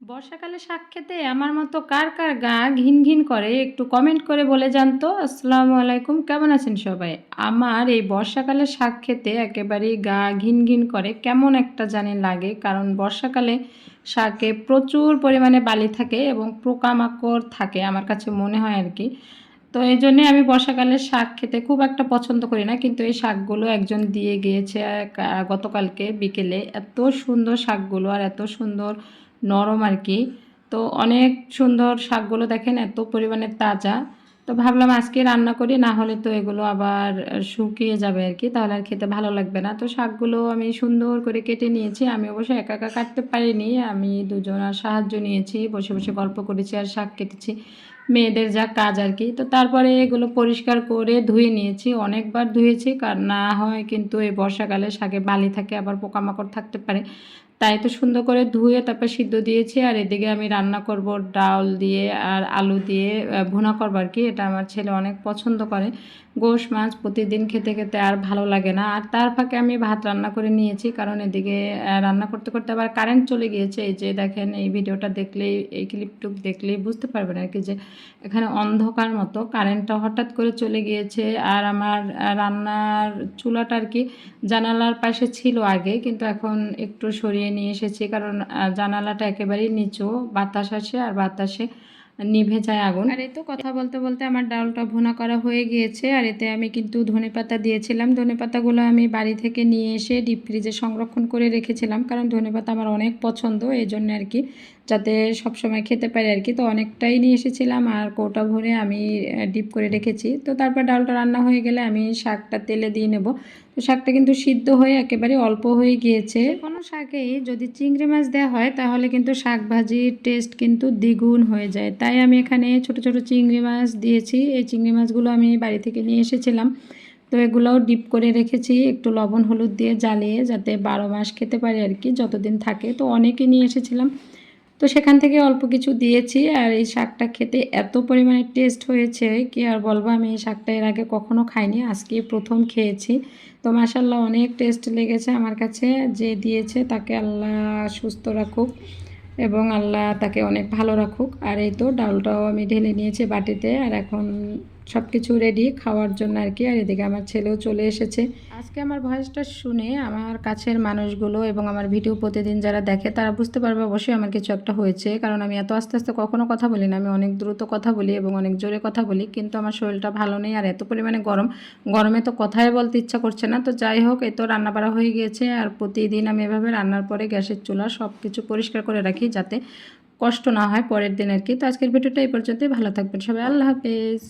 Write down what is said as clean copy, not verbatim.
বর্ষাকালে শাক খেতে আমার মতো কার কার গা ঘিন ঘিন করে একটু কমেন্ট করে বলে যান তো। আসসালামু আলাইকুম, কেমন আছেন সবাই? আমার এই বর্ষাকালে শাক খেতে একেবারেই গা ঘিন ঘিন করে, কেমন একটা জানি লাগে। কারণ বর্ষাকালে শাকে প্রচুর পরিমাণে বালি থাকে এবং পোকামাকড় থাকে আমার কাছে মনে হয় আর কি। তো এই জন্যে আমি বর্ষাকালে শাক খেতে খুব একটা পছন্দ করি না, কিন্তু এই শাকগুলো একজন দিয়ে গিয়েছে গতকালকে বিকেলে। এত সুন্দর শাকগুলো আর এত সুন্দর নরম আর কি। তো অনেক সুন্দর শাকগুলো, দেখেন এত পরিমাণে তাজা। তো ভাবলাম আজকে রান্না করি, না হলে তো এগুলো আবার শুকিয়ে যাবে আর কি, তাহলে আর খেতে ভালো লাগবে না। তো শাকগুলো আমি সুন্দর করে কেটে নিয়েছি। আমি অবশ্য একা একা কাটতে পারিনি, আমি দুজনের সাহায্য নিয়েছি, বসে বসে গল্প করেছি আর শাক কেটেছি, মেয়েদের যা কাজ আর কি। তো তারপরে এগুলো পরিষ্কার করে ধুয়ে নিয়েছি, অনেকবার ধুয়েছি, কারণ না হয় কিন্তু এই বর্ষাকালে শাকে বালি থাকে, আবার পোকামাকড় থাকতে পারে। তাই তো সুন্দর করে ধুয়ে তারপর সিদ্ধ দিয়েছি। আর এদিকে আমি রান্না করব ডাল দিয়ে আর আলু দিয়ে ভুনা করবো আর কি। এটা আমার ছেলে অনেক পছন্দ করে। গোশ মাছ প্রতিদিন খেতে খেতে আর ভালো লাগে না। আর তার ফাঁকে আমি ভাত রান্না করে নিয়েছি, কারণ এদিকে রান্না করতে করতে আবার কারেন্ট চলে গিয়েছে। এই যে দেখেন, এই ভিডিওটা দেখলেই, এই ক্লিপটুক দেখলেই বুঝতে পারবেন আর কি যে এখানে অন্ধকার মতো কারেন্টটা হঠাৎ করে চলে গিয়েছে। আর আমার রান্নার চুলাটা আর কি জানালার পাশে ছিল আগে, কিন্তু এখন একটু সরিয়ে নিয়ে এসেছি, কারণ জানালাটা একেবারেই নিচু, বাতাস আসে আর বাতাসে নিভে যায় আগুন। আর এই তো কথা বলতে বলতে আমার ডালটা ভুনা করা হয়ে গিয়েছে। আর এতে আমি কিন্তু ধনেপাতা দিয়েছিলাম। ধনেপাতাগুলো আমি বাড়ি থেকে নিয়ে এসে ডিপ ফ্রিজে সংরক্ষণ করে রেখেছিলাম, কারণ ধনেপাতা আমার অনেক পছন্দ, এই জন্য আর কি, যাতে সবসময় খেতে পারি আর কি। তো অনেকটাই নিয়ে এসেছিলাম আর কৌটা ভরে আমি ডিপ করে রেখেছি। তো তারপর ডালটা রান্না হয়ে গেলে আমি শাকটা তেলে দিয়ে নেব। তো শাকটা কিন্তু সিদ্ধ হয়ে একেবারে অল্প হয়ে গিয়েছে। কোনো শাকেই যদি চিংড়ি মাছ দেওয়া হয় তাহলে কিন্তু শাক ভাজির টেস্ট কিন্তু দ্বিগুণ হয়ে যায়। তাই আমি এখানে ছোট ছোট চিংড়ি মাছ দিয়েছি। এই চিংড়ি মাছগুলো আমি বাড়ি থেকে নিয়ে এসেছিলাম। তো এগুলোও ডিপ করে রেখেছি একটু লবণ হলুদ দিয়ে জ্বালিয়ে, যাতে 12 মাস খেতে পারি আর কি, যতদিন থাকে। তো অনেকে নিয়ে এসেছিলাম, তো সেখান থেকে অল্প কিছু দিয়েছি। আর এই শাকটা খেতে এত পরিমাণে টেস্ট হয়েছে কি আর বলবো। আমি এই শাকটা এর আগে কখনো খাইনি, আজকে প্রথম খেয়েছি। তো মাশাল্লাহ অনেক টেস্ট লেগেছে আমার কাছে। যে দিয়েছে তাকে আল্লাহ সুস্থ রাখুক এবং আল্লাহ তাকে অনেক ভালো রাখুক। আর এই তো ডালটাও আমি ঢেলে নিয়েছি বাটিতে, আর এখন সব কিছু রেডি খাওয়ার জন্য আর কি। আর এদিকে আমার ছেলেও চলে এসেছে। আজকে আমার ভয়েসটা শুনে আমার কাছের মানুষগুলো এবং আমার ভিডিও প্রতিদিন যারা দেখে তারা বুঝতে পারবে অবশ্যই আমার কিছু একটা হয়েছে, কারণ আমি এত আস্তে আস্তে কখনো কথা বলি না, আমি অনেক দ্রুত কথা বলি এবং অনেক জোরে কথা বলি। কিন্তু আমার শরীরটা ভালো নেই, আর এত পরিমাণে গরমে তো কথাই বলতে ইচ্ছা করছে না। তো যাই হোক, এই তো রান্না বাড়া হয়ে গিয়েছে। আর প্রতিদিন আমি এভাবে রান্নার পরে গ্যাসের চুলা সব কিছু পরিষ্কার করে রাখি, যাতে কষ্ট না হয় পরের দিন আর কি। তো আজকের ভিডিওটা এই পর্যন্তই, ভালো থাকবেন সবাই, আল্লাহ হাফেজ।